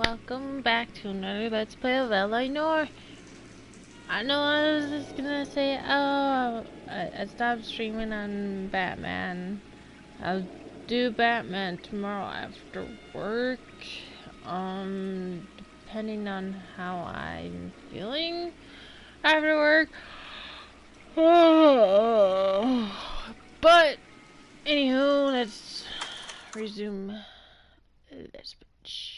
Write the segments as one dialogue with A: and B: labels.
A: welcome back to another Let's Play of Noire. I know I was just gonna say, I stopped streaming on Batman. I'll do Batman tomorrow after work, depending on how I'm feeling after work. But, anywho, let's resume this bitch.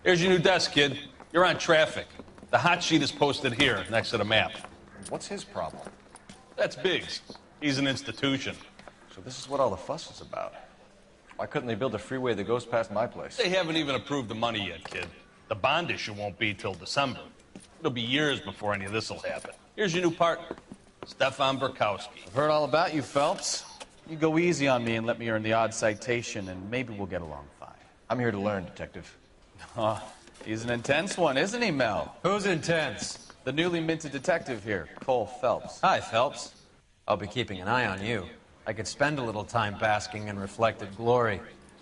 B: Here's your new desk, kid. You're on traffic. The hot sheet is posted here, next to the map.
C: What's his problem?
B: That's Biggs. He's an institution.
C: So this is what all the fuss is about. Why couldn't they build a freeway that goes past my place?
B: They haven't even approved the money yet, kid. The bond issue won't be till December. It'll be years before any of this will happen. Here's your new partner, Stefan Burkowski.
D: I've heard all about you, Phelps. You go easy on me and let me earn the odd citation, and maybe we'll get along fine.
C: I'm here to learn, Detective.
D: Oh, he's an intense one, isn't he, Mel?
E: Who's intense?
D: The newly minted detective here, Cole Phelps.
E: Hi, Phelps. I'll be keeping an eye on you. I could spend a little time basking in reflected glory.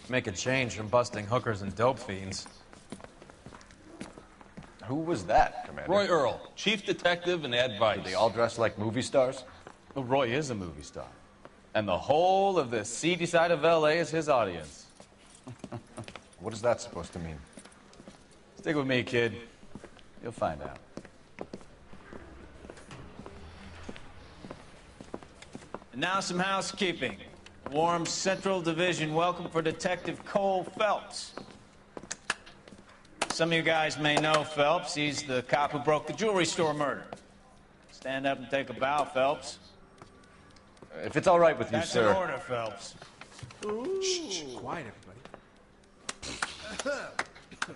E: Make a change from busting hookers and dope fiends.
C: Who was that, Commander?
B: Roy Earl, chief detective and advice.
C: Did they all dress like movie stars?
D: Well, Roy is a movie star. And the whole of the seedy side of L.A. is his audience.
C: What is that supposed to mean?
D: Stick with me, kid. You'll find out.
F: And now some housekeeping. Warm Central Division welcome for Detective Cole Phelps. Some of you guys may know Phelps. He's the cop who broke the jewelry store murder. Stand up and take a bow, Phelps.
C: If it's all right with you,
F: That's
C: sir.
F: in order, Phelps.
G: Shh, quiet, everybody.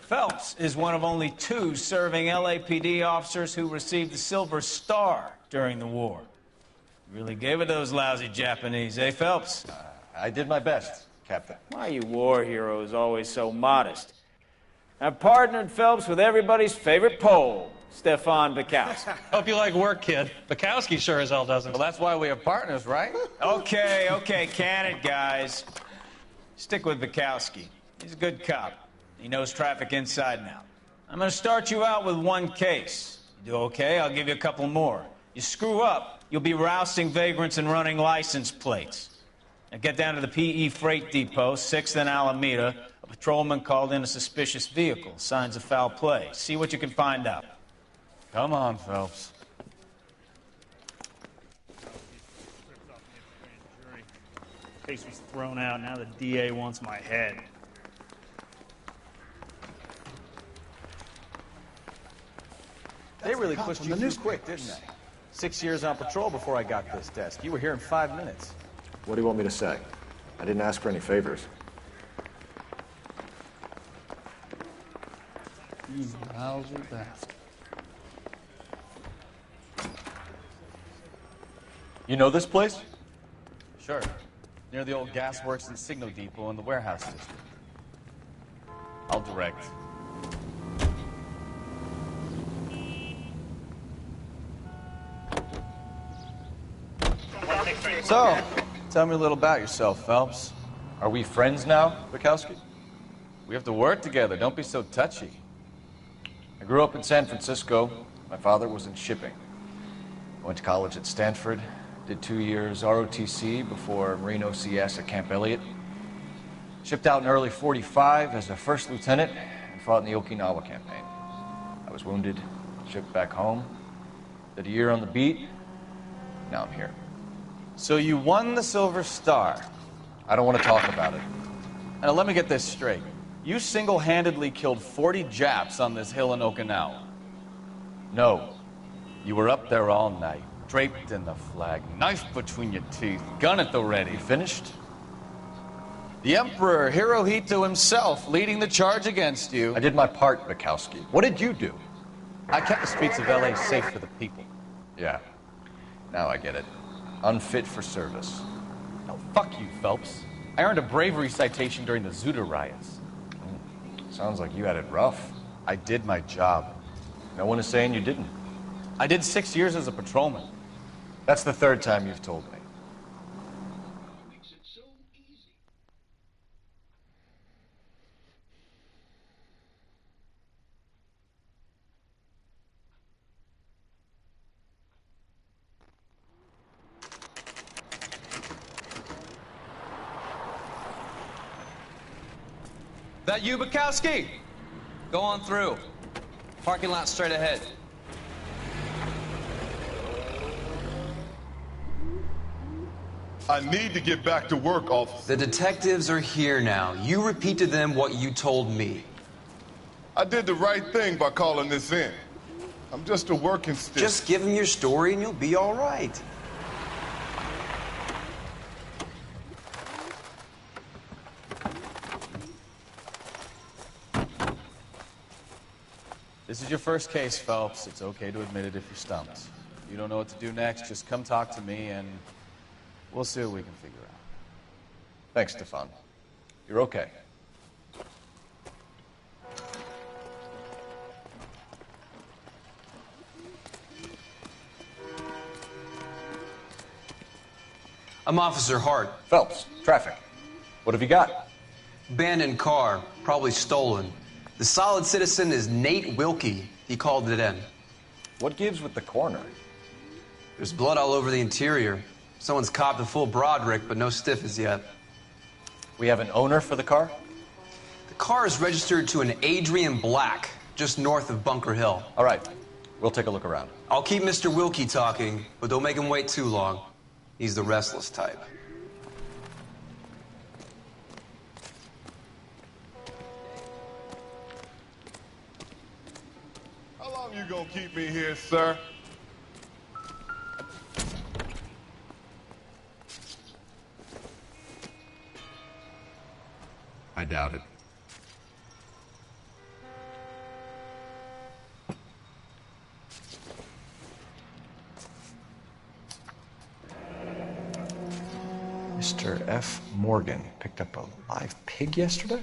F: Phelps is one of only 2 serving LAPD officers who received the Silver Star during the war. Really gave it those lousy Japanese, eh, Phelps?
C: I did my best, Captain.
F: Why are you war heroes always so modest? I've partnered Phelps with everybody's favorite Pole, Stefan Burkowski.
H: Hope you like work, kid. Bukowski sure as hell doesn't.
D: Well, that's why we have partners, right?
F: Okay, can it, guys? Stick with Bukowski. He's a good cop. He knows traffic inside and out. I'm going to start you out with 1 case. You do okay, I'll give you a couple more. You screw up, you'll be rousting vagrants and running license plates. Now get down to the PE Freight Depot, 6th and Alameda. A patrolman called in a suspicious vehicle. Signs of foul play. See what you can find out.
D: Come on, Phelps.
H: Case was thrown out. Now the DA wants my head.
D: They really pushed you through quick, didn't they? 6 years on patrol before I got this desk. You were here in 5 minutes.
C: What do you want me to say? I didn't ask for any favors.
D: You lousy bastard.
C: You know this place?
D: Sure. Near the old gas works and signal depot in the warehouse district. I'll direct. So, tell me a little about yourself, Phelps.
C: Are we friends now, Burkowski?
D: We have to work together. Don't be so touchy.
C: I grew up in San Francisco. My father was in shipping. I went to college at Stanford, did 2 years ROTC before Marine OCS at Camp Elliott. Shipped out in early '45 as a first lieutenant and fought in the Okinawa campaign. I was wounded, shipped back home, did a year on the beat. Now I'm here.
D: So you won the Silver Star.
C: I don't want to talk about it.
D: Now, let me get this straight. You single-handedly killed 40 Japs on this hill in Okinawa.
C: No.
D: You were up there all night, draped in the flag, knife between your teeth, gun at the ready.
C: You finished?
D: The Emperor Hirohito himself leading the charge against you.
C: I did my part, Bukowski. What did you do?
D: I kept the streets of LA safe for the people.
C: Yeah. Now I get it. Unfit for service.
D: No, fuck you, Phelps. I earned a bravery citation during the Zuda riots.
C: Sounds like you had it rough.
D: I did my job.
C: No one is saying you didn't.
D: I did 6 years as a patrolman.
C: That's the third time you've told me.
E: That you, Bukowski? Go on through. Parking lot straight ahead.
I: I need to get back to work, officer.
J: The detectives are here now. You repeat to them what you told me.
I: I did the right thing by calling this in. I'm just a working stiff.
J: Just give them your story and you'll be all right.
D: This is your first case, Phelps. It's okay to admit it if you're stumped. If you don't know what to do next, just come talk to me and we'll see what we can figure out.
C: Thanks, Stefan. You're okay.
J: I'm Officer Hart.
C: Phelps, traffic. What have you got?
J: Abandoned car, probably stolen. The solid citizen is Nate Wilkie. He called it in.
C: What gives with the coroner?
J: There's blood all over the interior. Someone's copped a full Broderick, but no stiff as yet.
C: We have an owner for the car?
J: The car is registered to an Adrian Black, just north of Bunker Hill.
C: All right. We'll take a look around.
J: I'll keep Mr. Wilkie talking, but don't make him wait too long. He's the restless type.
I: How long you gonna keep me here, sir?
G: I doubt it.
C: Mr. F. Morgan picked up a live pig yesterday?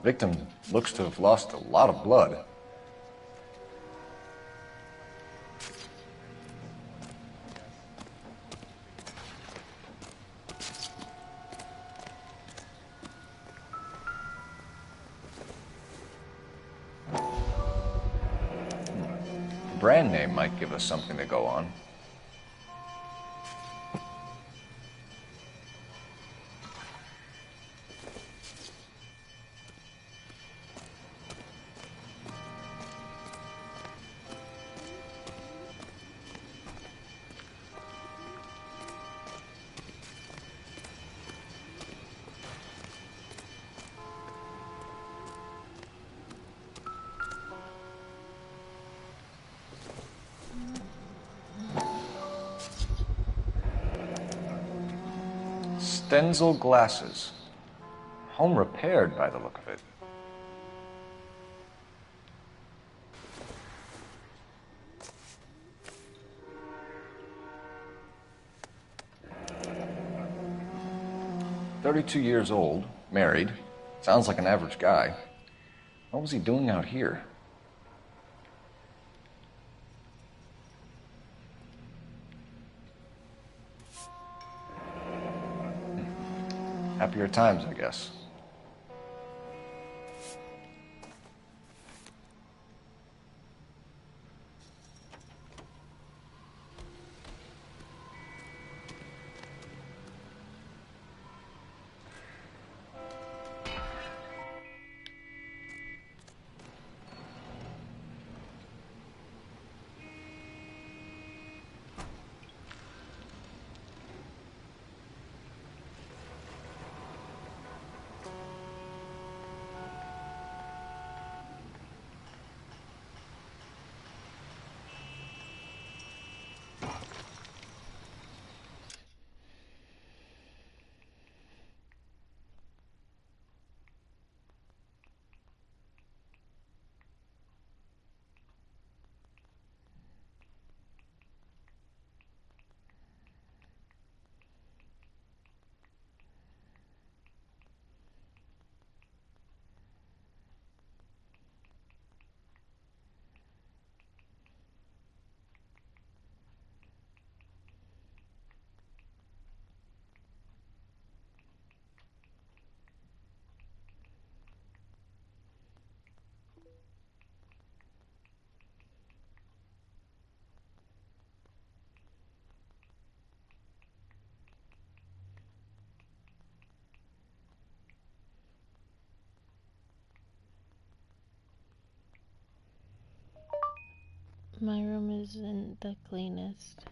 C: Victim looks to have lost a lot of blood. Brand name might give us something to go on. Stenzel glasses. Home repaired by the look of it. "32 years old, married. Sounds like an average guy. What was he doing out here?" Happier times, I guess.
A: My room isn't the cleanest.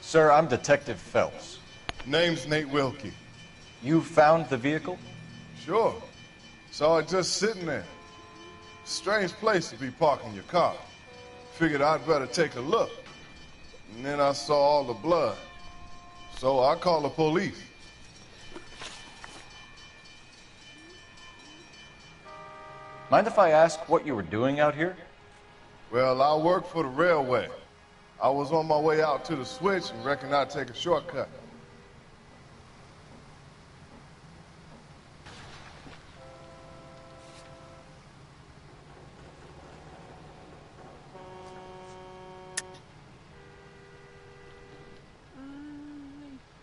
C: Sir, I'm Detective Phelps.
I: Name's Nate Wilkie.
C: You found the vehicle?
I: Sure. Saw it just sitting there. Strange place to be parking your car. Figured I'd better take a look. And then I saw all the blood. So I called the police.
C: Mind if I ask what you were doing out here?
I: Well, I work for the railway. I was on my way out to the switch and reckoned I'd take a shortcut.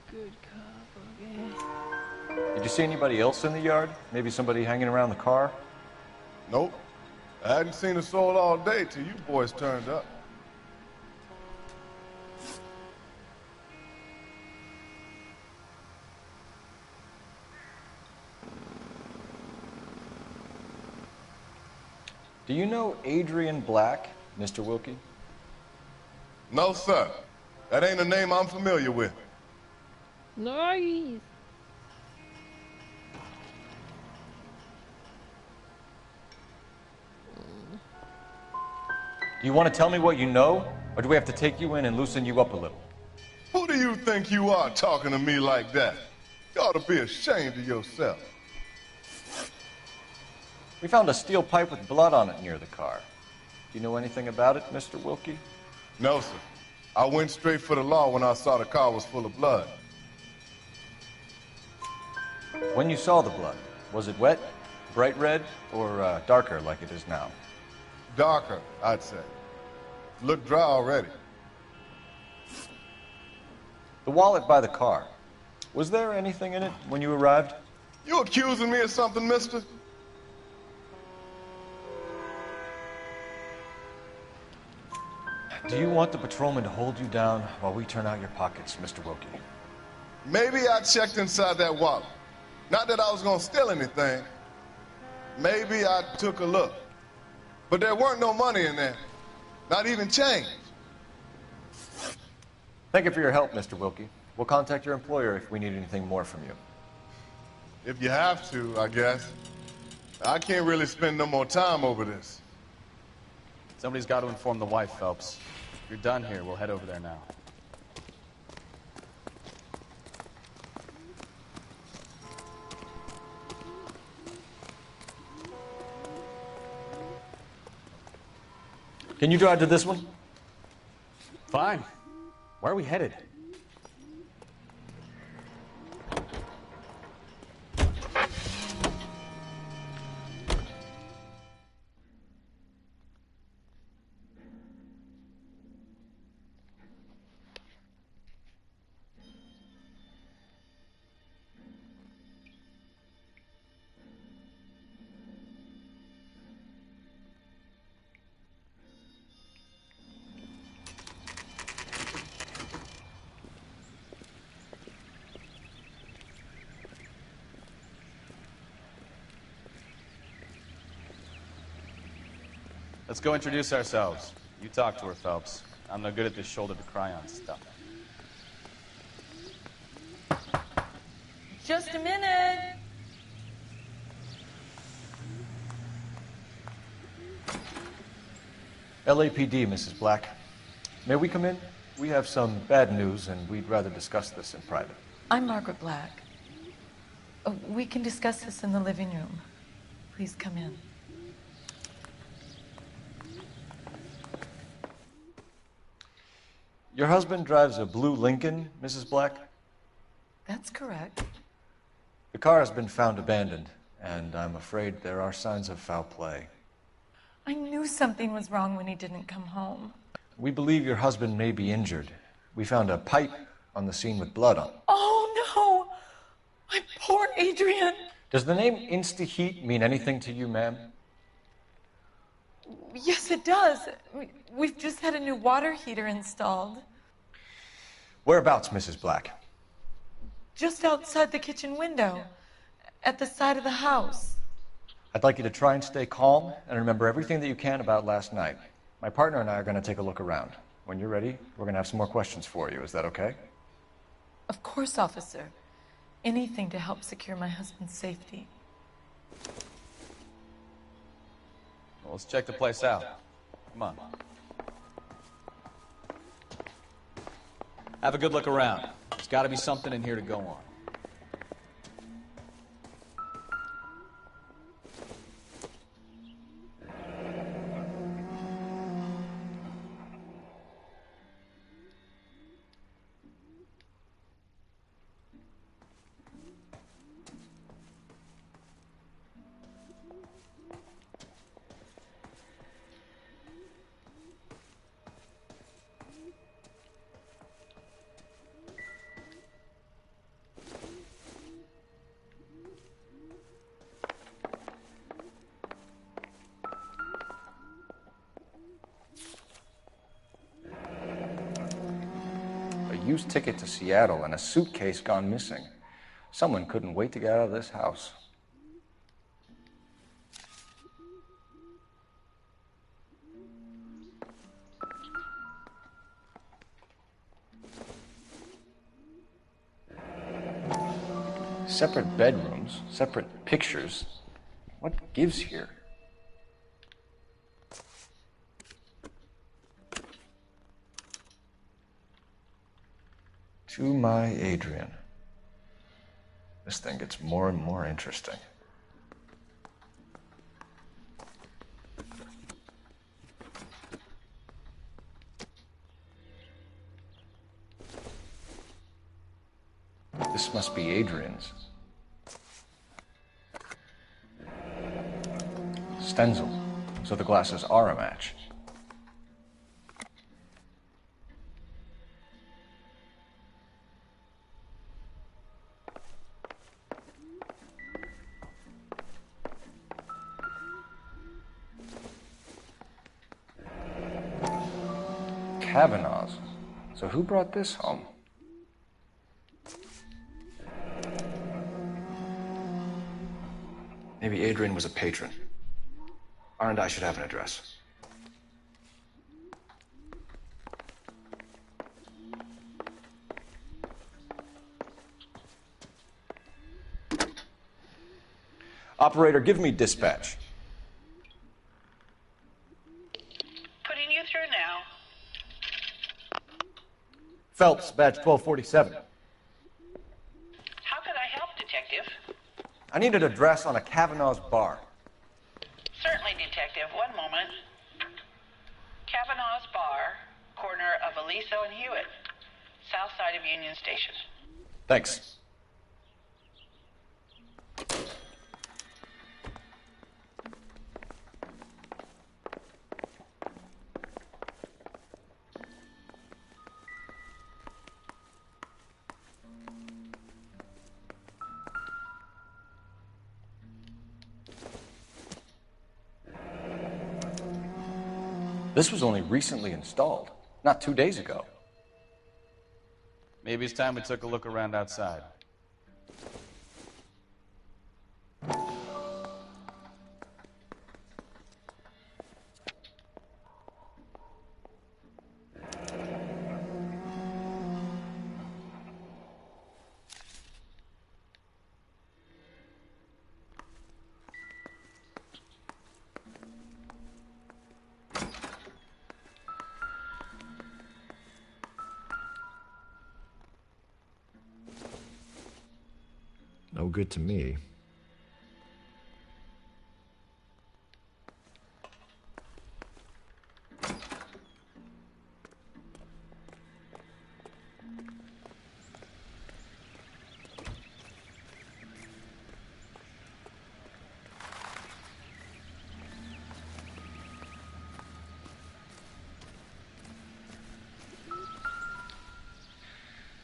A: Good cop, okay.
C: Did you see anybody else in the yard? Maybe somebody hanging around the car?
I: Nope. I hadn't seen a soul all day till you boys turned up.
C: Do you know Adrian Black, Mr. Wilkie?
I: No, sir. That ain't a name I'm familiar with.
A: Nice.
C: Do you want to tell me what you know? Or do we have to take you in and loosen you up a little?
I: Who do you think you are talking to me like that? You ought to be ashamed of yourself.
C: We found a steel pipe with blood on it near the car. Do you know anything about it, Mr. Wilkie?
I: No, sir. I went straight for the law when I saw the car was full of blood.
C: When you saw the blood, was it wet, bright red, or darker like it is now?
I: Darker, I'd say. Looked dry already.
C: The wallet by the car. Was there anything in it when you arrived?
I: You accusing me of something, mister?
C: Do you want the patrolman to hold you down while we turn out your pockets, Mr. Wilkie?
I: Maybe I checked inside that wallet. Not that I was gonna steal anything. Maybe I took a look. But there weren't no money in there. Not even change.
C: Thank you for your help, Mr. Wilkie. We'll contact your employer if we need anything more from you.
I: If you have to, I guess. I can't really spend no more time over this.
D: Somebody's got to inform the wife, Phelps. If you're done here, we'll head over there now.
C: Can you drive to this one?
D: Fine. Where are we headed? Let's go introduce ourselves. You talk to her, Phelps. I'm no good at this shoulder to cry on stuff.
K: Just a minute.
C: LAPD, Mrs. Black. May we come in? We have some bad news, and we'd rather discuss this in private.
K: I'm Margaret Black. We can discuss this in the living room. Please come in.
C: Your husband drives a blue Lincoln, Mrs. Black?
K: That's correct.
C: The car has been found abandoned, and I'm afraid there are signs of foul play.
K: I knew something was wrong when he didn't come home.
C: We believe your husband may be injured. We found a pipe on the scene with blood on it.
K: Oh, no! My poor Adrian!
C: Does the name Insta-Heat mean anything to you, ma'am?
K: Yes, it does. We've just had a new water heater installed.
C: Whereabouts, Mrs. Black?
K: Just outside the kitchen window, at the side of the house.
C: I'd like you to try and stay calm and remember everything that you can about last night. My partner and I are going to take a look around. When you're ready, we're going to have some more questions for you. Is that okay?
K: Of course, officer. Anything to help secure my husband's safety.
D: Well, let's check the place out. Come on. Have a good look around. There's got to be something in here to go on.
C: Used ticket to Seattle and a suitcase gone missing. Someone couldn't wait to get out of this house. Separate bedrooms, separate pictures. What gives here? To my Adrian. This thing gets more and more interesting. This must be Adrian's. Stencil, so the glasses are a match. Kavanaugh's. So who brought this home? Maybe Adrian was a patron. R&I should have an address. Operator, give me dispatch.
L: Putting you through now.
C: Phelps, badge 1247.
L: How can I help, Detective?
C: I need an address on a Kavanaugh's bar.
L: Certainly, Detective. One moment. Kavanaugh's Bar, corner of Aliso and Hewitt, south side of Union Station.
C: Thanks. This was only recently installed, not 2 days ago.
D: Maybe it's time we took a look around outside.
C: No good to me.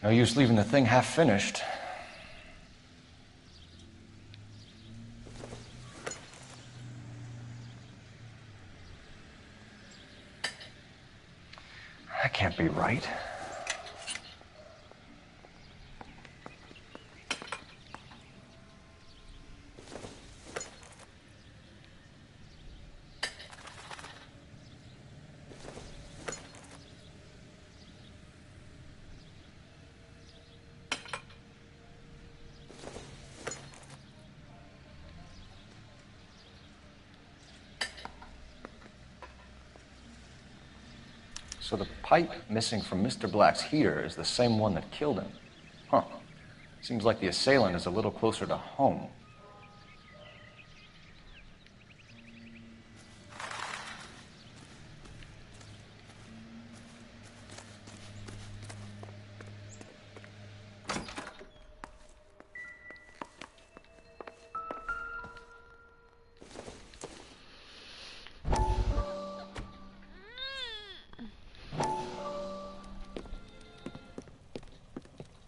C: No use leaving the thing half finished. That can't be right. So the pipe missing from Mr. Black's heater is the same one that killed him. Huh. Seems like the assailant is a little closer to home.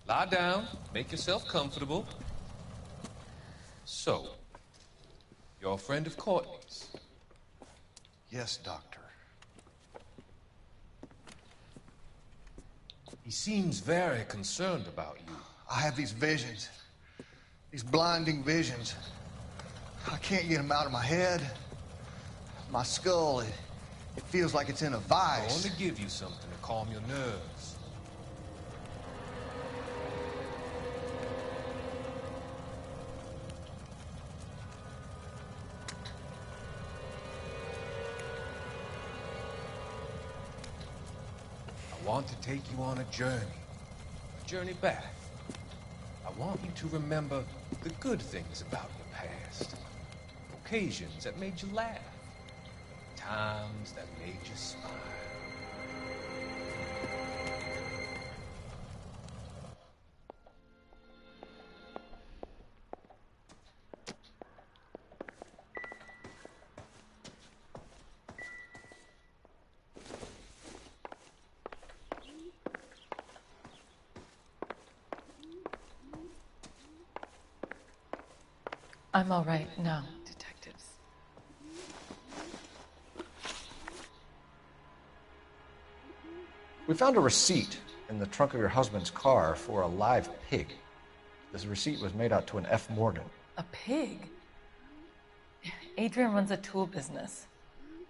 M: Lie down, make yourself comfortable. So, you're a friend of Courtney's?
N: Yes, Doctor.
M: He seems very concerned about you.
N: I have these visions. These blinding visions. I can't get them out of my head. My skull, it feels like it's in a vice.
M: I want to give you something to calm your nerves. I want to take you on a journey back. I want you to remember the good things about your past, occasions that made you laugh, times that made you smile.
K: I'm all right now, detectives.
C: We found a receipt in the trunk of your husband's car for a live pig. This receipt was made out to an F. Morgan.
K: A pig? Adrian runs a tool business.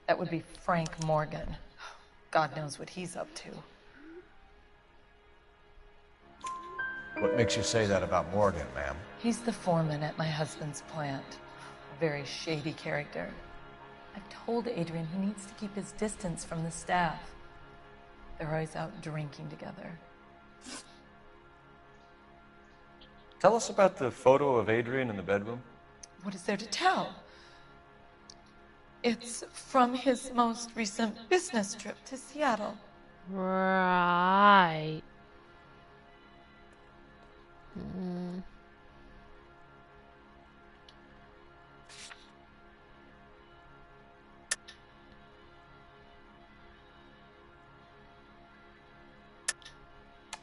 K: That would be Frank Morgan. God knows what he's up to.
C: What makes you say that about Morgan, ma'am?
K: He's the foreman at my husband's plant. A very shady character. I've told Adrian he needs to keep his distance from the staff. They're always out drinking together.
C: Tell us about the photo of Adrian in the bedroom.
K: What is there to tell? It's from his most recent business trip to Seattle.
A: Right.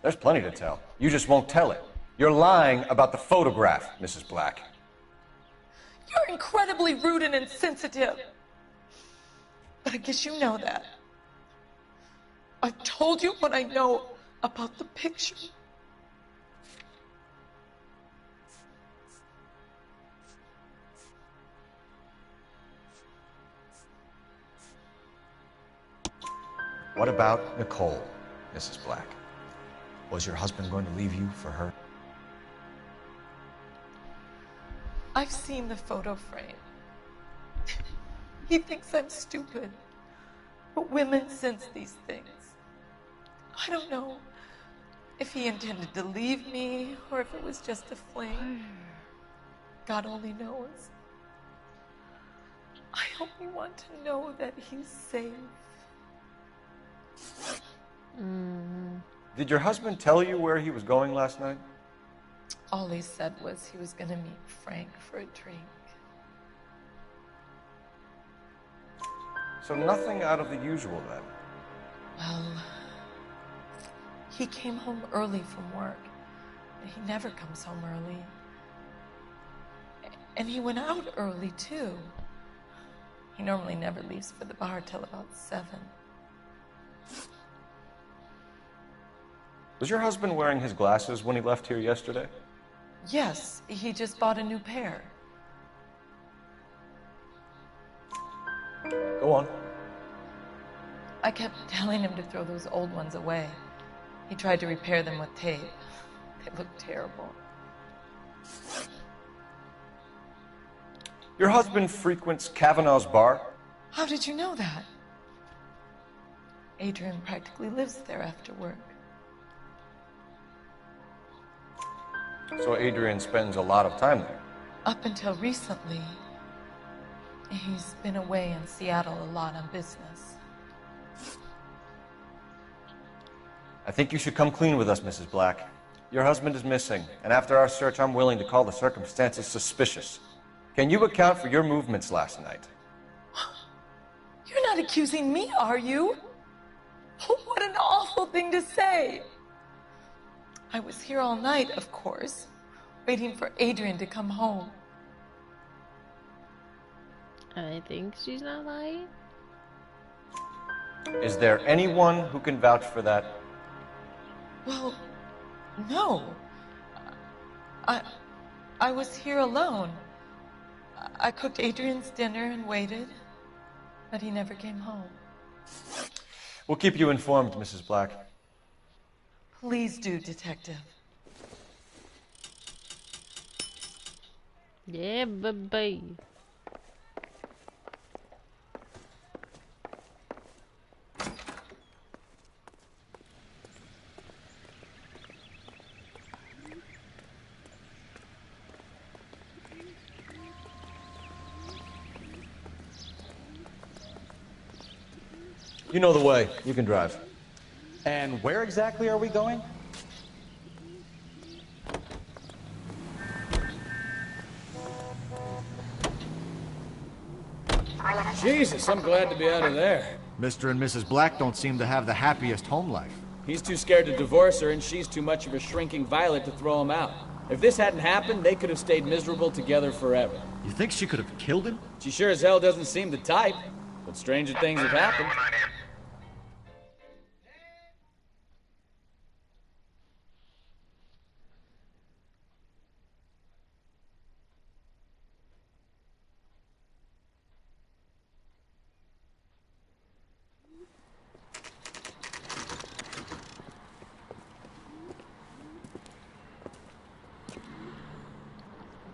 C: There's plenty to tell. You just won't tell it. You're lying about the photograph, Mrs. Black.
K: You're incredibly rude and insensitive. But I guess you know that. I've told you what I know about the picture.
C: What about Nicole, Mrs. Black? Was your husband going to leave you for her?
K: I've seen the photo frame. He thinks I'm stupid. But women sense these things. I don't know if he intended to leave me or if it was just a fling. God only knows. I only want to know that he's safe.
C: Did your husband tell you where he was going last night?
K: All he said was he was going to meet Frank for a drink.
C: So nothing out of the usual then?
K: Well, he came home early from work. He never comes home early. And he went out early, too. He normally never leaves for the bar till about 7.
C: Was your husband wearing his glasses when he left here yesterday?
K: Yes, he just bought a new pair.
C: Go on.
K: I kept telling him to throw those old ones away. He tried to repair them with tape. They looked terrible.
C: Your husband frequents Kavanaugh's bar?
K: How did you know that? Adrian practically lives there after work.
C: So Adrian spends a lot of time there?
K: Up until recently, he's been away in Seattle a lot on business.
C: I think you should come clean with us, Mrs. Black. Your husband is missing, and after our search, I'm willing to call the circumstances suspicious. Can you account for your movements last night?
K: You're not accusing me, are you? What an awful thing to say. I was here all night, of course, waiting for Adrian to come home.
A: I think she's not lying.
C: Is there anyone who can vouch for that?
K: Well, no. I was here alone. I cooked Adrian's dinner and waited, but he never came home.
C: We'll keep you informed, Mrs. Black.
K: Please do, Detective.
A: Yeah, baby.
C: You know the way. You can drive.
F: And where exactly are we going?
O: Jesus, I'm glad to be out of there.
N: Mr. and Mrs. Black don't seem to have the happiest home life.
O: He's too scared to divorce her, and she's too much of a shrinking violet to throw him out. If this hadn't happened, they could have stayed miserable together forever.
N: You think she could have killed him?
O: She sure as hell doesn't seem the type, but stranger things have happened.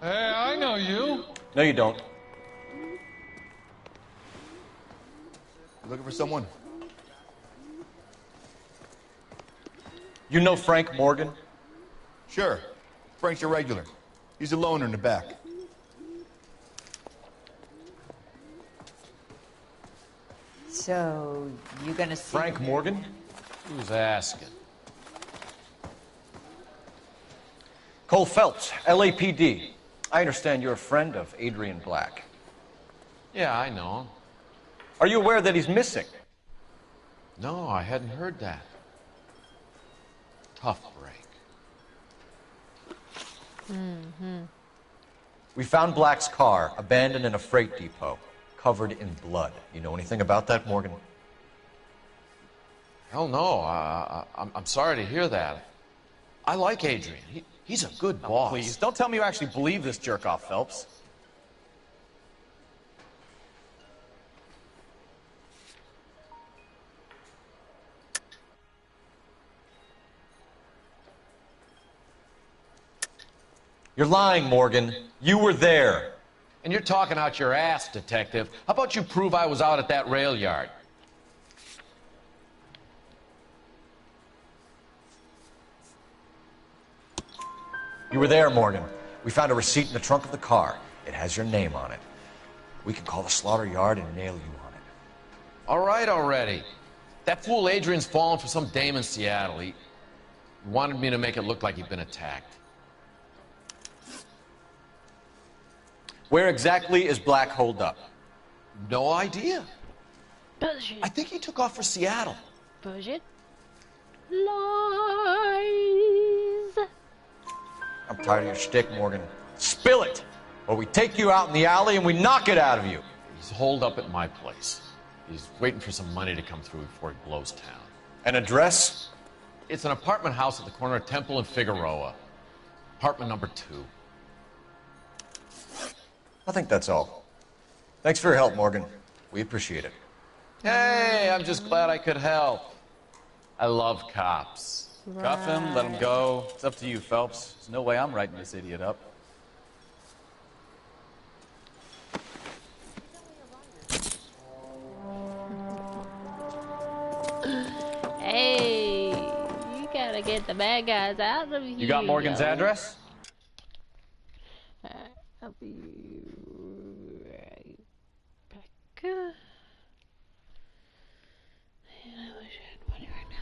P: Hey, I know you.
C: No, you don't.
N: You looking for someone?
C: You know Frank Morgan?
N: Sure. Frank's a regular. He's a loner in the back.
Q: So, you gonna see...
C: Frank Morgan?
E: Who's asking?
C: Cole Phelps, LAPD. I understand you're a friend of Adrian Black.
E: Yeah, I know him.
C: Are you aware that he's missing?
E: No, I hadn't heard that. Tough break.
C: We found Black's car abandoned in a freight depot, covered in blood. You know anything about that, Morgan?
E: Hell no. I'm sorry to hear that. I like Adrian. He's a good boss.
F: Please, don't tell me you actually believe this jerk-off, Phelps.
C: You're lying, Morgan. You were there.
E: And you're talking out your ass, Detective. How about you prove I was out at that rail yard?
C: You were there, Morgan. We found a receipt in the trunk of the car. It has your name on it. We can call the slaughter yard and nail you on it.
E: All right already. That fool Adrian's fallen for some dame in Seattle. He wanted me to make it look like he'd been attacked.
C: Where exactly is Black holed up?
E: No idea.
A: Bullshit.
E: I think he took off for Seattle.
A: Bullshit. Lies.
C: I'm tired of your shtick, Morgan. Spill it! Or we take you out in the alley and we knock it out of you.
E: He's holed up at my place. He's waiting for some money to come through before he blows town.
C: An address?
E: It's an apartment house at the corner of Temple and Figueroa. Apartment number 2.
C: I think that's all. Thanks for your help, Morgan. We appreciate it.
E: Hey, I'm just glad I could help. I love cops.
D: Cuff him, let him go. It's up to you, Phelps. There's no way I'm writing this idiot up.
A: Hey, you gotta get the bad guys out of here.
D: You got Morgan's address?
A: I'll be right back. I wish I had money right now.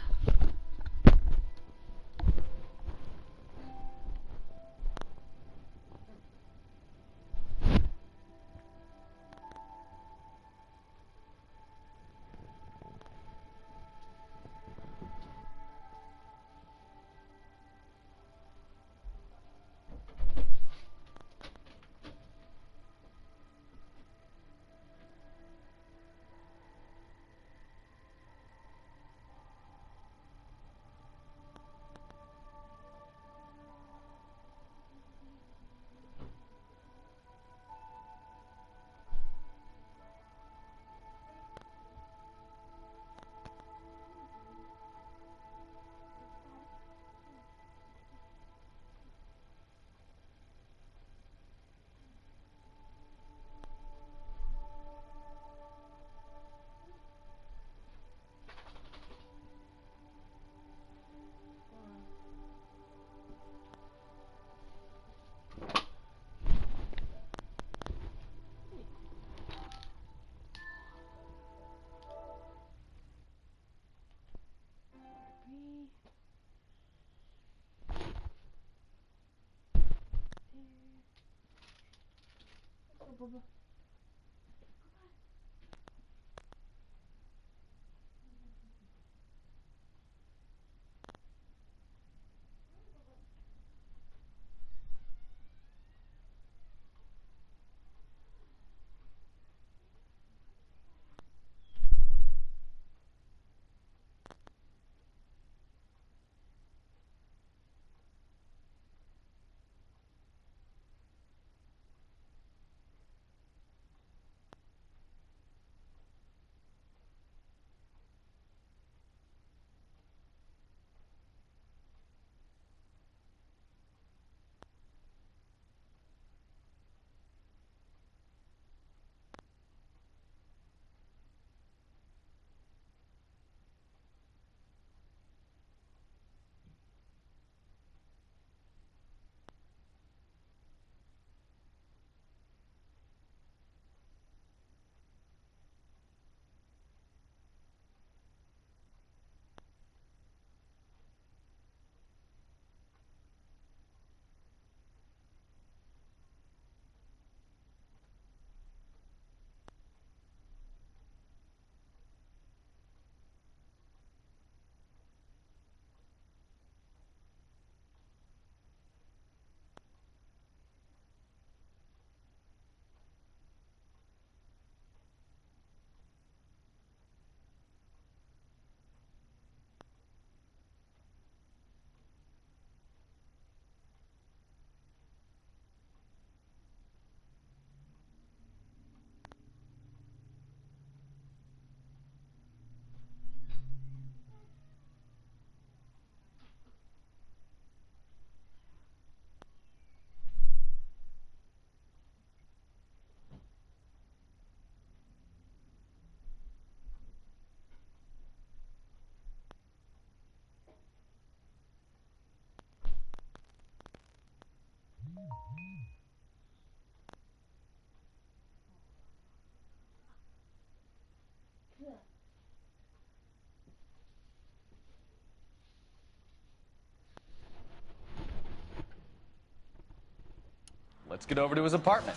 C: Let's get over to his apartment.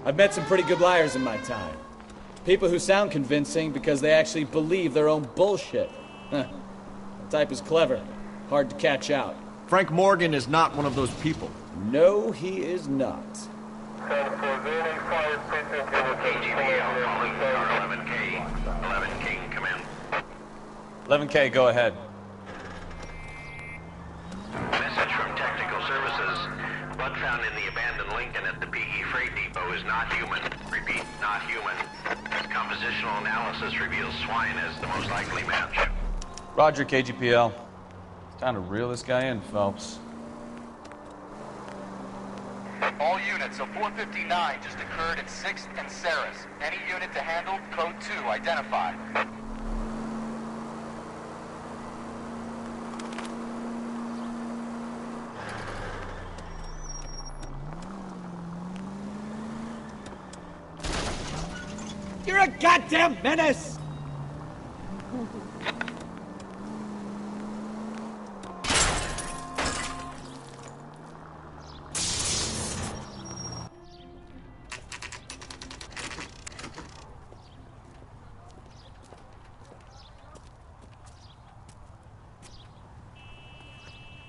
O: I've met some pretty good liars in my time. People who sound convincing because they actually believe their own bullshit. The type is clever, hard to catch out.
C: Frank Morgan is not one of those people.
O: No, he is not.
D: 11K, go ahead.
P: Message from Technical Services. Blood found in the abandoned Lincoln at the PE Freight Depot is not human. Repeat, not human. Compositional analysis reveals swine as the most likely match.
D: Roger, KGPL. It's time to reel this guy in, Phelps.
Q: All units, a 459 just occurred at 6th and Saris. Any unit to handle, code 2, identified.
O: You're a goddamn menace!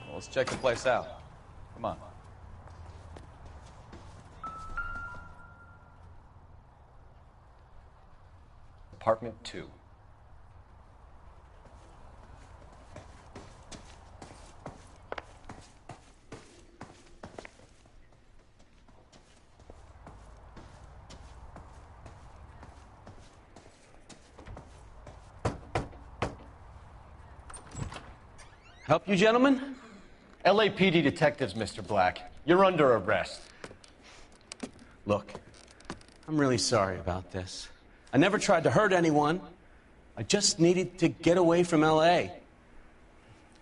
D: Well, let's check the place out. Come on.
C: Apartment 2.
J: Help you, gentlemen?
C: LAPD detectives, Mr. Black. You're under arrest.
J: Look, I'm really sorry about this. I never tried to hurt anyone. I just needed to get away from L.A.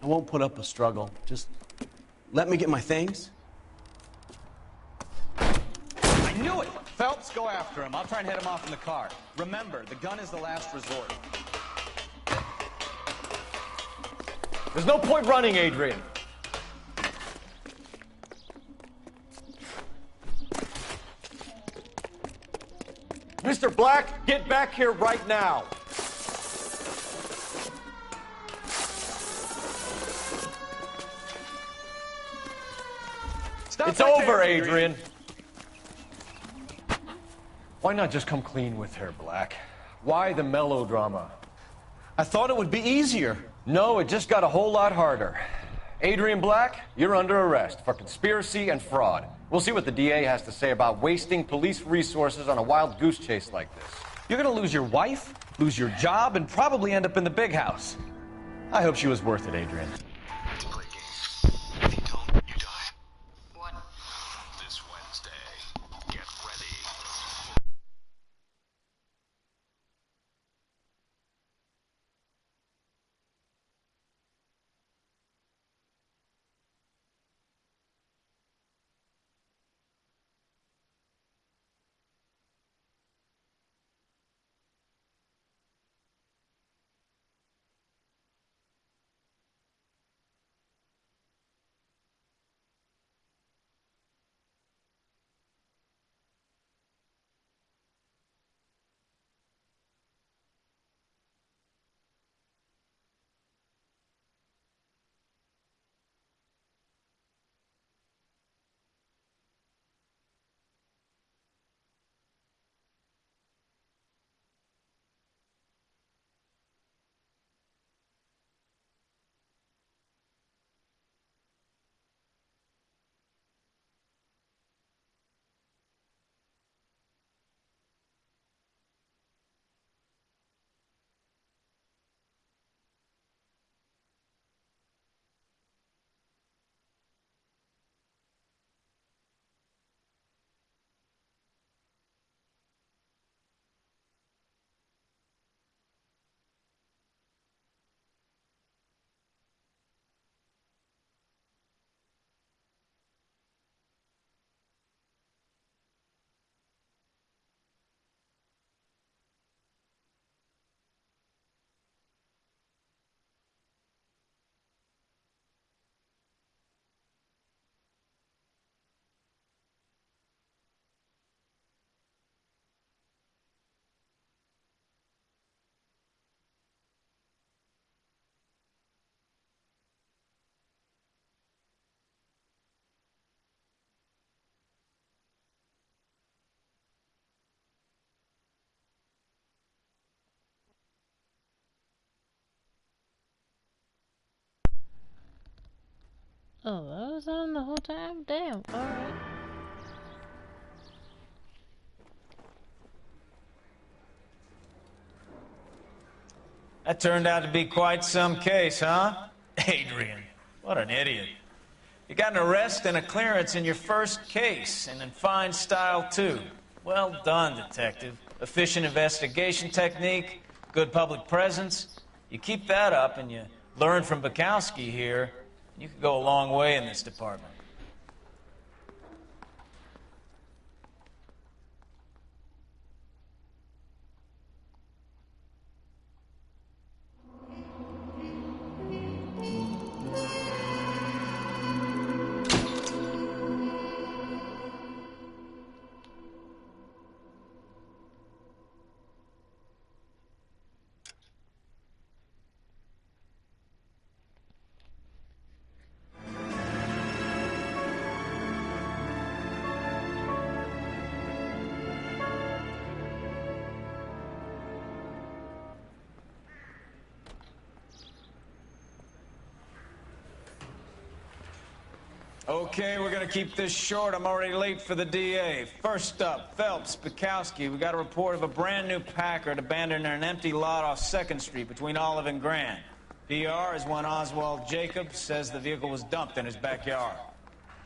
J: I won't put up a struggle. Just let me get my things.
F: I knew it! Phelps, go after him. I'll try and head him off in the car. Remember, the gun is the last resort.
C: There's no point running, Adrian. Mr. Black, get back here right now.
F: Stop
C: It's
F: right
C: over,
F: there,
C: Adrian. Why not just come clean with her, Black? Why the melodrama?
J: I thought it would be easier.
C: No, it just got a whole lot harder. Adrian Black, you're under arrest for conspiracy and fraud. We'll see what the DA has to say about wasting police resources on a wild goose chase like this.
J: You're gonna lose your wife, lose your job, and probably end up in the big house.
C: I hope she was worth it, Adrian.
P: This Wednesday. Get ready.
A: Oh, that was on the whole time? Damn, alright.
F: That turned out to be quite some case, huh? Adrian, what an idiot. You got an arrest and a clearance in your first case, and in fine style, too. Well done, detective. Efficient investigation technique, good public presence. You keep that up and you learn from Bukowski here, you could go a long way in this department. Okay, we're gonna keep this short. I'm already late for the DA. First up, Phelps, Bukowski. We got a report of a brand new Packard abandoned in an empty lot off 2nd Street between Olive and Grand. PR is one Oswald Jacobs says the vehicle was dumped in his backyard.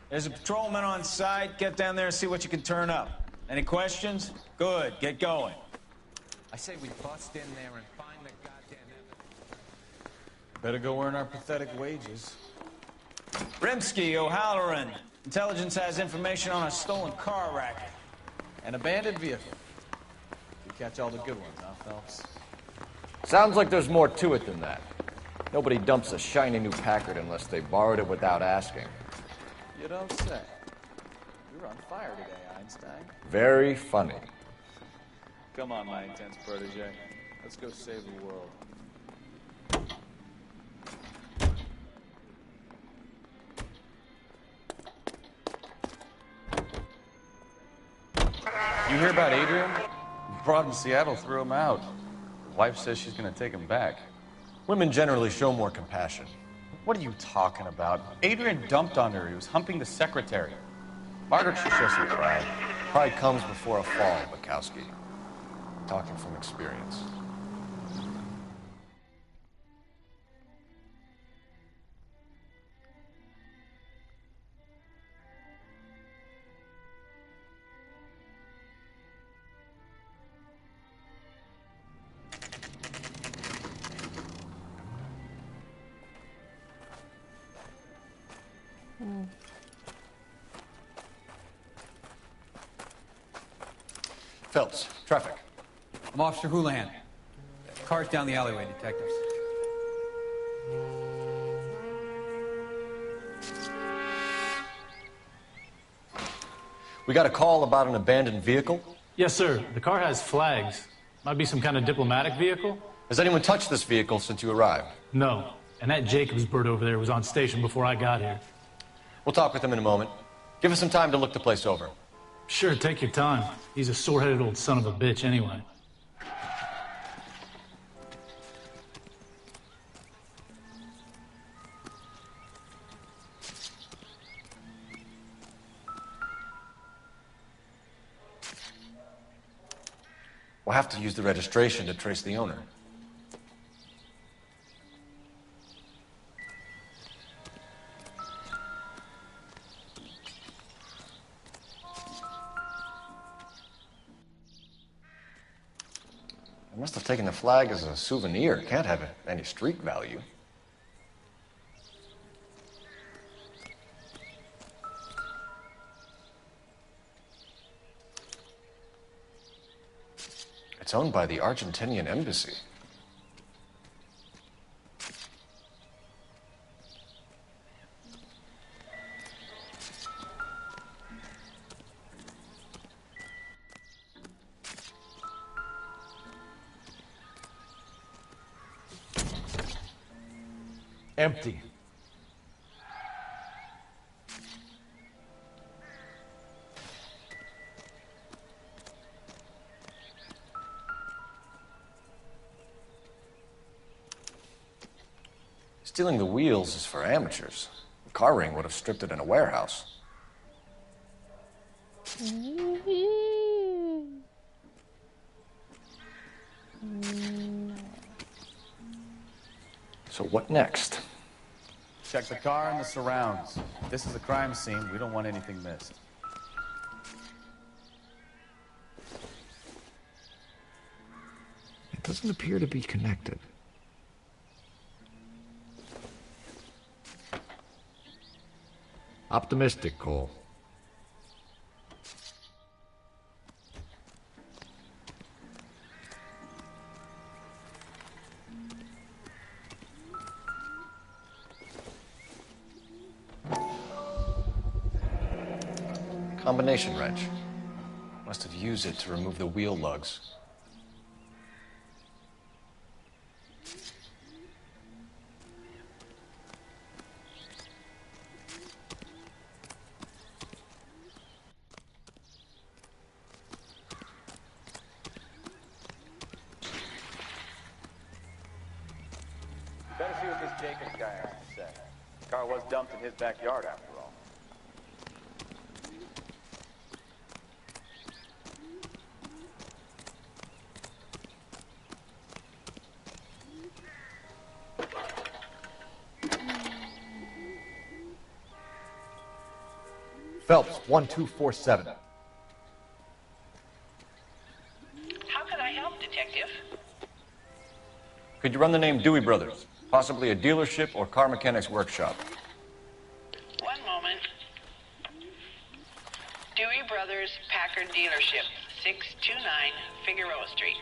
F: There's a patrolman on site. Get down there and see what you can turn up. Any questions? Good, get going.
M: I say we bust in there and find the goddamn evidence.
D: Better go earn our pathetic wages.
F: Rimsky, O'Halloran. Intelligence has information on a stolen car racket.
D: An abandoned vehicle. You catch all the good ones, huh, Phelps?
C: Sounds like there's more to it than that. Nobody dumps a shiny new Packard unless they borrowed it without asking.
D: You don't say. You're on fire today, Einstein.
C: Very funny.
D: Come on, my intense protege. Let's go save the world. You hear about Adrian? Broad in Seattle threw him out. His wife says she's gonna take him back.
C: Women generally show more compassion.
D: What are you talking about? Adrian dumped on her. He was humping the secretary. Margaret should show some pride.
C: Pride comes before a fall, Bukowski. Talking from experience. Phelps, traffic.
R: I'm Officer Houlihan. Car's down the alleyway, detectives.
C: We got a call about an abandoned vehicle?
S: Yes, sir. The car has flags. Might be some kind of diplomatic vehicle.
C: Has anyone touched this vehicle since you arrived?
S: No. And that Jacobs bird over there was on station before I got here.
C: We'll talk with him in a moment. Give us some time to look the place over.
S: Sure, take your time. He's a sore-headed old son of a bitch anyway.
C: We'll have to use the registration to trace the owner. I must have taken the flag as a souvenir. Can't have any street value. It's owned by the Argentinian embassy.
S: Empty.
C: Stealing the wheels is for amateurs. The car ring would have stripped it in a warehouse. So what next?
D: Check the car and the surrounds. This is a crime scene. We don't want anything missed.
C: It doesn't appear to be connected. Optimistic, Cole. Combination wrench. Must have used it to remove the wheel lugs.
D: Better see what this Jacobs guy has to say. The car was dumped in his backyard after all.
C: Phelps, 1247.
L: How can I help, Detective?
C: Could you run the name Dewey Brothers? Possibly a dealership or car mechanic's workshop.
L: One moment. Dewey Brothers Packard Dealership, 629 Figueroa Street.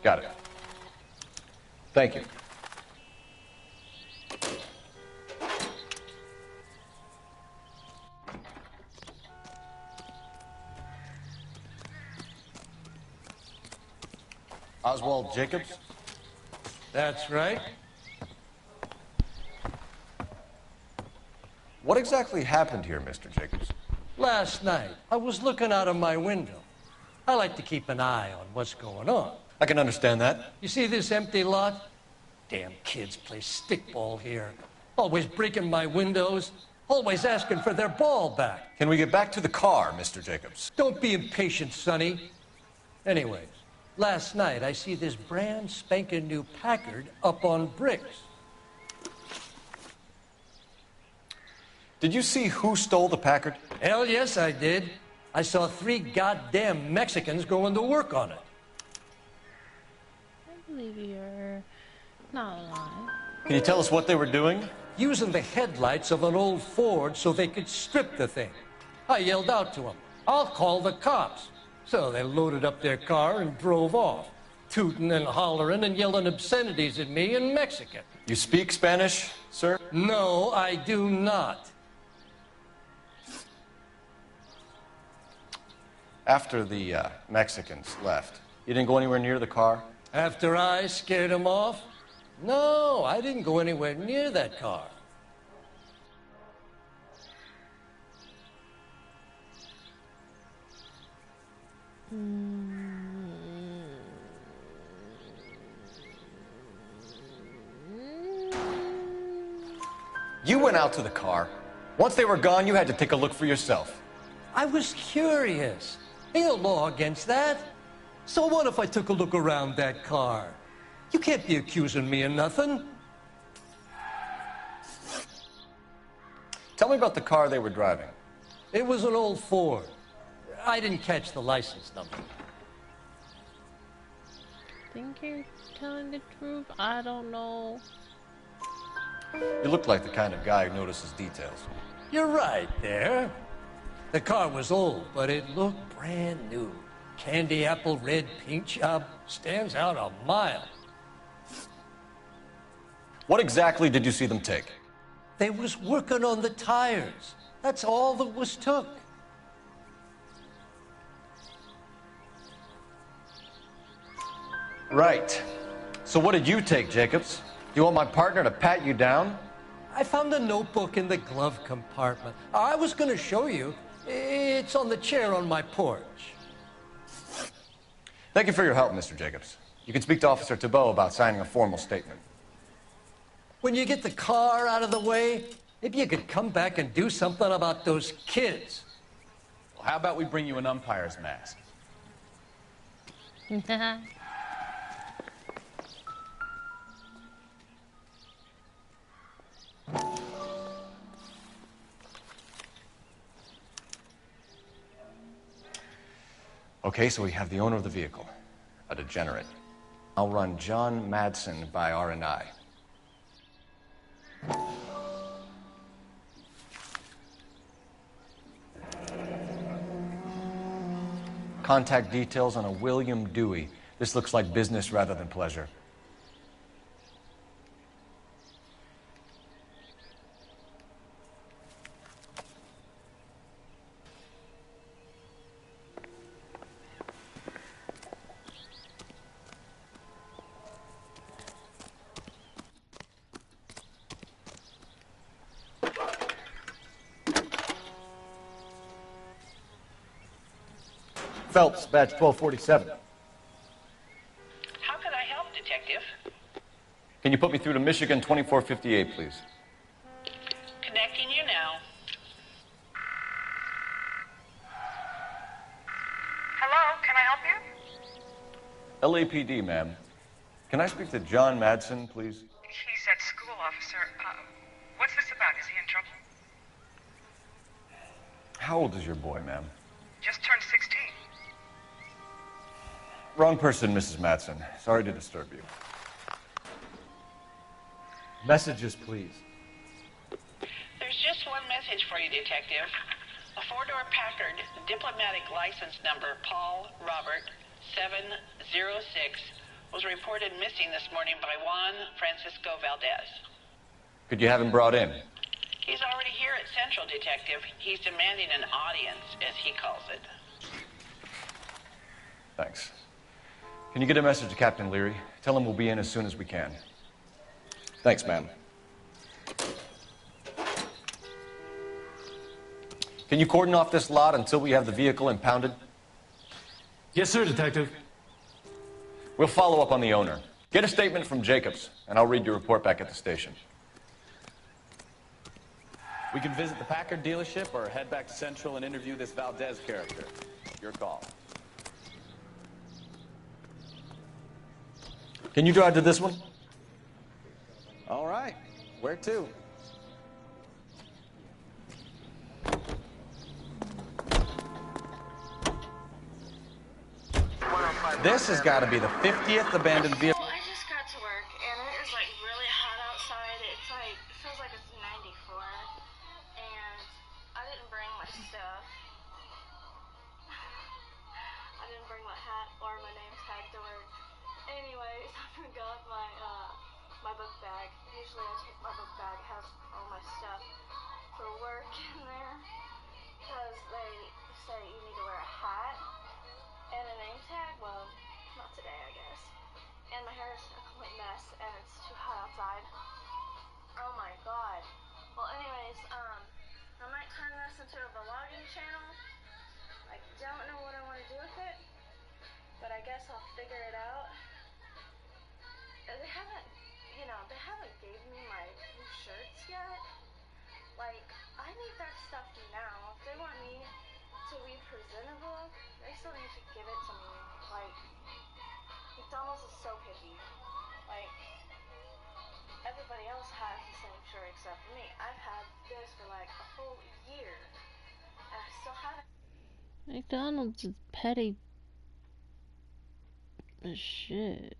C: Got it. Thank you. Oswald Jacobs?
T: That's right.
C: What exactly happened here, Mr. Jacobs?
T: Last night, I was looking out of my window. I like to keep an eye on what's going on.
C: I can understand that.
T: You see this empty lot? Damn kids play stickball here. Always breaking my windows. Always asking for their ball back.
C: Can we get back to the car, Mr. Jacobs?
T: Don't be impatient, Sonny. Anyways, last night I see this brand spanking new Packard up on bricks.
C: Did you see who stole the Packard?
T: Hell yes, I did. I saw 3 goddamn Mexicans going to work on it.
A: I believe you're not lying.
C: Can you tell us what they were doing?
T: Using the headlights of an old Ford so they could strip the thing. I yelled out to them, "I'll call the cops." So they loaded up their car and drove off, tooting and hollering and yelling obscenities at me in Mexican.
C: You speak Spanish, sir?
T: No, I do not.
C: After the Mexicans left, you didn't go anywhere near the car?
T: After I scared them off? No, I didn't go anywhere near that car.
C: You went out to the car. Once they were gone, you had to take a look for yourself.
T: I was curious. Ain't no law against that. So what if I took a look around that car? You can't be accusing me of nothing.
C: Tell me about the car they were driving.
T: It was an old Ford. I didn't catch the license number.
A: Think you're telling the truth? I don't know.
C: You look like the kind of guy who notices details.
T: You're right there. The car was old, but it looked brand new. Candy apple red paint job stands out a mile.
C: What exactly did you see them take?
T: They was working on the tires. That's all that was took.
C: Right. So what did you take, Jacobs? Do you want my partner to pat you down?
T: I found a notebook in the glove compartment. I was going to show you. It's on the chair on my porch.
C: Thank you for your help, Mr. Jacobs. You can speak to Officer Thibault about signing a formal statement.
T: When you get the car out of the way, If you could come back and do something about those kids.
D: Well, how about we bring you an umpire's mask?
C: Okay, so we have the owner of the vehicle, a degenerate. I'll run John Madsen by R&I. Contact details on a William Dewey. This looks like business rather than pleasure. Phelps, badge 1247.
L: How can I help, Detective?
C: Can you put me through to Michigan 2458, please?
L: Connecting you now.
U: Hello, can I help you?
C: LAPD, ma'am. Can I speak to John Madsen, please?
U: He's at school, officer. What's this about? Is he in trouble?
C: How old is your boy, ma'am?
U: Just turned 16.
C: Wrong person, Mrs. Madsen. Sorry to disturb you. Messages, please.
L: There's just one message for you, Detective. A four-door Packard diplomatic license number Paul Robert 706 was reported missing this morning by Juan Francisco Valdez.
C: Could you have him brought in?
L: He's already here at Central, Detective. He's demanding an audience, as he calls it.
C: Thanks. Can you get a message to Captain Leary? Tell him we'll be in as soon as we can. Thanks, ma'am. Can you cordon off this lot until we have the vehicle impounded?
S: Yes, sir, Detective.
C: We'll follow up on the owner. Get a statement from Jacobs, and I'll read your report back at the station.
D: We can visit the Packard dealership or head back to Central and interview this Valdez character. Your call.
C: Can you drive to this one?
D: All right. Where to? This has got to be the 50th abandoned vehicle.
V: Well, I just got to work, and it is like really hot outside. It's like, it feels like it's 94, and I didn't bring my stuff. I didn't bring my hat or my name tag to work. Anyways, I forgot my book bag. Usually I take my book bag, it has all my stuff for work in there, because they say you need to wear a hat and a name tag. Well, not today, I guess. And my hair is a complete mess, and it's too hot outside. Oh my god. Well, anyways, I might turn this into a vlogging channel. I don't know what I want to do with it, but I guess I'll figure it out. They haven't, they haven't gave me my new shirts yet. Like, I need that stuff now. If they want me to be presentable, they still need to give it to me. Like, McDonald's is so picky. Like, everybody else has the same shirt except for me. I've had this for like a full year, and I still haven't.
A: McDonald's is petty as shit.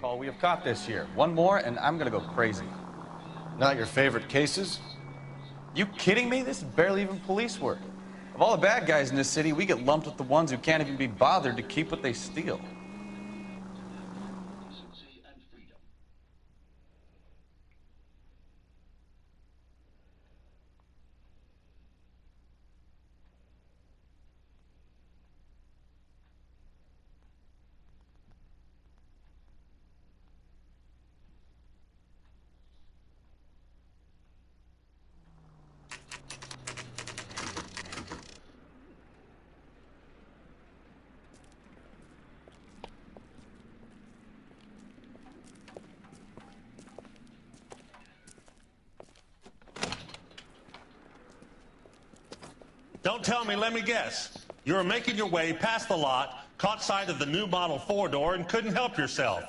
D: Call we have caught this year. One more, and I'm gonna go crazy.
C: Not your favorite cases?
D: You kidding me? This is barely even police work. Of all the bad guys in this city, we get lumped with the ones who can't even be bothered to keep what they steal.
B: Don't tell me, let me guess. You were making your way past the lot, caught sight of the new model four-door, and couldn't help yourself.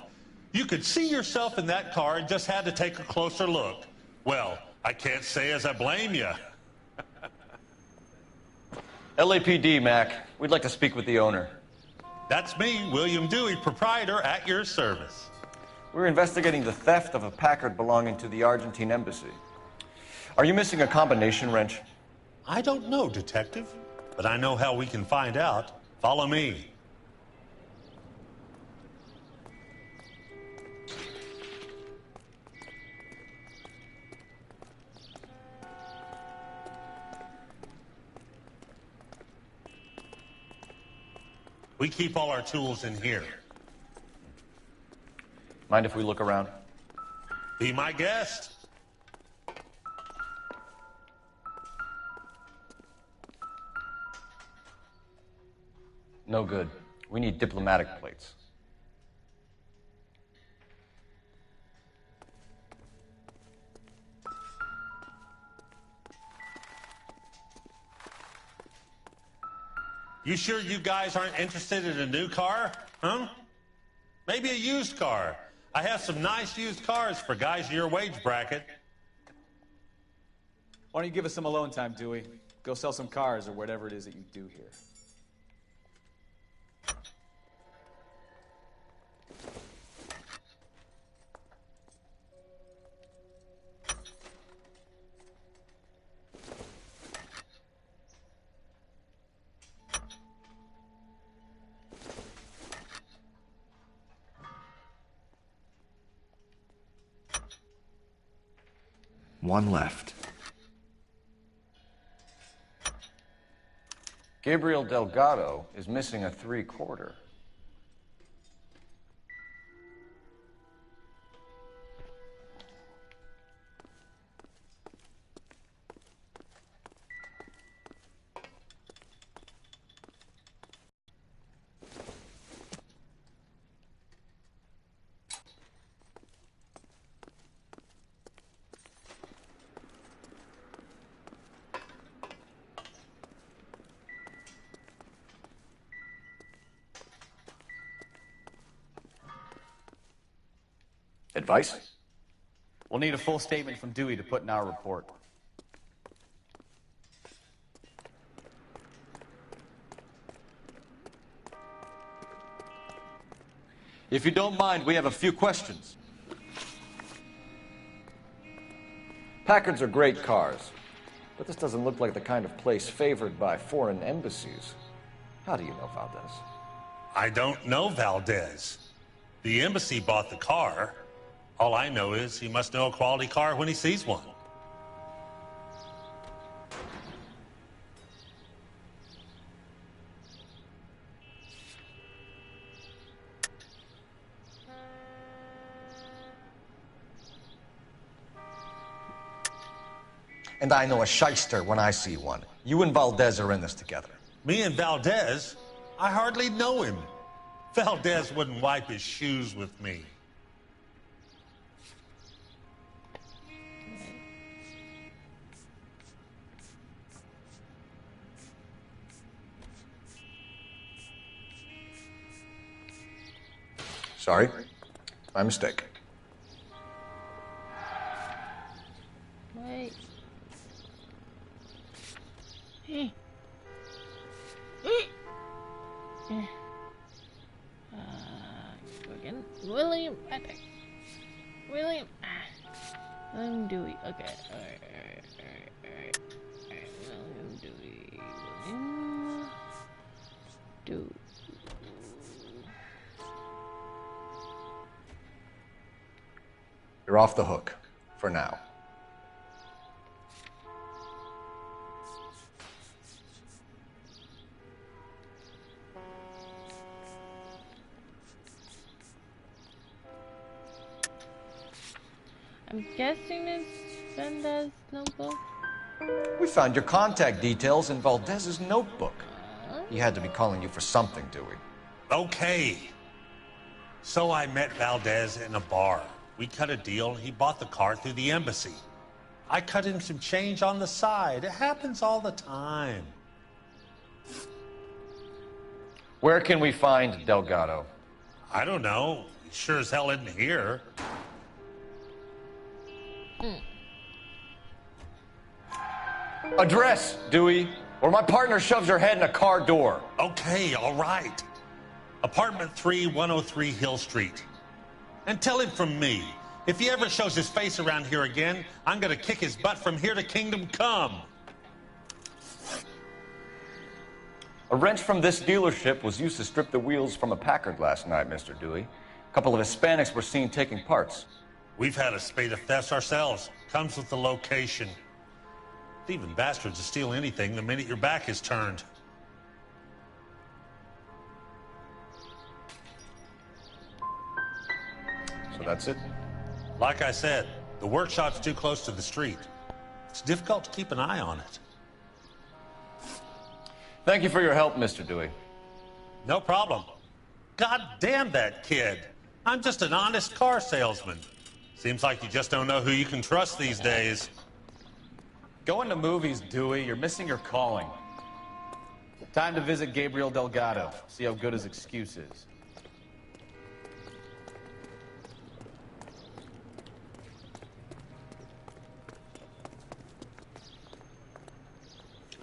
B: You could see yourself in that car and just had to take a closer look. Well, I can't say as I blame you.
C: LAPD, Mac. We'd like to speak with the owner.
B: That's me, William Dewey, proprietor, at your service.
C: We're investigating the theft of a Packard belonging to the Argentine embassy. Are you missing a combination wrench?
B: I don't know, Detective, but I know how we can find out. Follow me. We keep all our tools in here.
C: Mind if we look around?
B: Be my guest.
C: No good. We need diplomatic plates.
B: You sure you guys aren't interested in a new car? Huh? Maybe a used car. I have some nice used cars for guys in your wage bracket.
O: Why don't you give us some alone time, Dewey? Go sell some cars or whatever it is that you do here.
H: One left.
C: Gabriel Delgado is missing a 3/4. Advice?
O: We'll need a full statement from Dewey to put in our report.
C: If you don't mind, we have a few questions. Packards are great cars, but this doesn't look like the kind of place favored by foreign embassies. How do you know Valdez?
B: I don't know Valdez. The embassy bought the car. All I know is he must know a quality car when he sees one.
C: And I know a shyster when I see one. You and Valdez are in this together.
B: Me and Valdez? I hardly know him. Valdez wouldn't wipe his shoes with me.
C: Sorry. My mistake.
A: Wait. Again. William. William. William Dewey. Okay. Alright. William Dewey. William Dewey.
C: You're off the hook. For now.
A: I'm guessing it's Valdez's notebook.
C: We found your contact details in Valdez's notebook. He had to be calling you for something, Dewey.
B: Okay. So I met Valdez in a bar. We cut a deal. He bought the car through the embassy. I cut him some change on the side. It happens all the time.
C: Where can we find Delgado?
B: I don't know. He sure as hell isn't here.
C: Address, Dewey, or my partner shoves her head in a car door.
B: Okay, all right. Apartment 3, 103 Hill Street. And tell him from me, if he ever shows his face around here again, I'm gonna kick his butt from here to Kingdom Come.
C: A wrench from this dealership was used to strip the wheels from a Packard last night, Mr. Dewey. A couple of Hispanics were seen taking parts.
B: We've had a spate of thefts ourselves. Comes with the location. Thieving bastards will steal anything the minute your back is turned.
C: So that's it?
B: Like I said, the workshop's too close to the street. It's difficult to keep an eye on it.
C: Thank you for your help, Mr. Dewey.
B: No problem. God damn that kid. I'm just an honest car salesman. Seems like you just don't know who you can trust these days.
D: Going to movies, Dewey. You're missing your calling. Time to visit Gabriel Delgado. See how good his excuse is.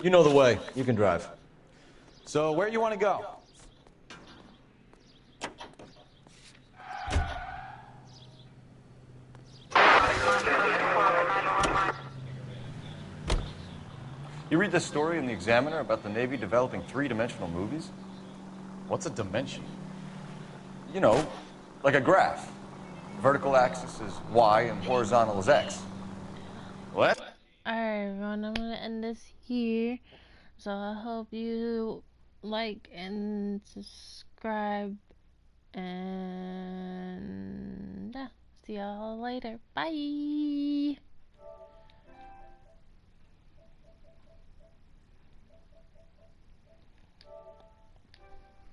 C: You know the way. You can drive.
D: So, where you want to go?
C: You read this story in the Examiner about the Navy developing three-dimensional movies?
D: What's a dimension?
C: You know, like a graph. Vertical axis is Y and horizontal is X.
D: What?
A: Alright, everyone, I'm gonna end this here. So I hope you like and subscribe. And yeah, see y'all later. Bye.